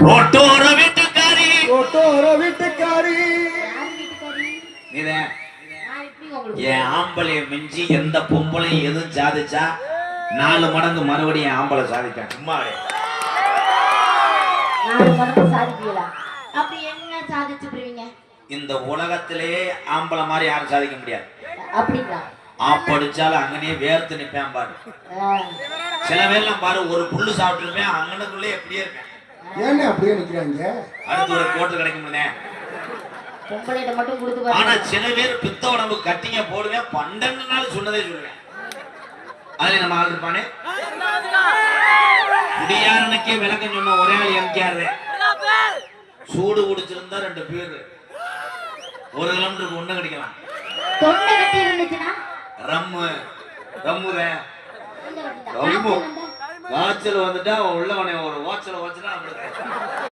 ரோட்டோர வீட்டுக்காரி ரோட்டோர வீட்டுக்காரி நீதான் என் ஆம்பளைய மிஞ்சி எந்த பொம்பளையும் எதுவும் சாதிச்சா 4 மடங்கு மறுபடியும் ஆம்பளை சாதிப்பேன். சும்மா 4 மடங்கு சாதிப்பீங்களா? அப்படி என்ன சாதிச்சு போவீங்க? இந்த உலகத்திலேயே ஆம்பளை மாதிரி யாரும் சாதிக்க முடியாது. அப்படிங்களா? ஆப்படிச்சாலும் அங்கனே வேர்த்து நிப்பேன் பாரு. சில பேர்லாம் பாரு ஒரு புல்லு சாப்பிட்டு இருப்பேன் அங்கனுக்குள்ளே எப்படியே இருப்பேன். ஏன்னு அப்படியே நிக்கிறாங்க? அடுத்து ஒரு கோட்டு கிடைக்கும் பொம்பளைட்ட மட்டும் கொடுத்து. ஆனா சில பேர் பித்த உடம்பு கட்டிங்க போடுவேன் 12 நாள் சொன்னதே சொல்லுவேன். அதுல நம்ம ஆள் இருப்பானே குடியாரனுக்கே விளக்கம் சொன்ன ஒரே ஆள் எம்கேஆர். சூடு குடிச்சிருந்தா 2 பேர் 1 கிலோமீட்டருக்கு ஒண்ணு கிடைக்கலாம். தொண்டை கட்டி இருந்துச்சுன்னா ரம்மு ரம்மு காய்ச்சல் வந்துட்டா உள்ளவனே ஒரு வாட்சல வச்சுனா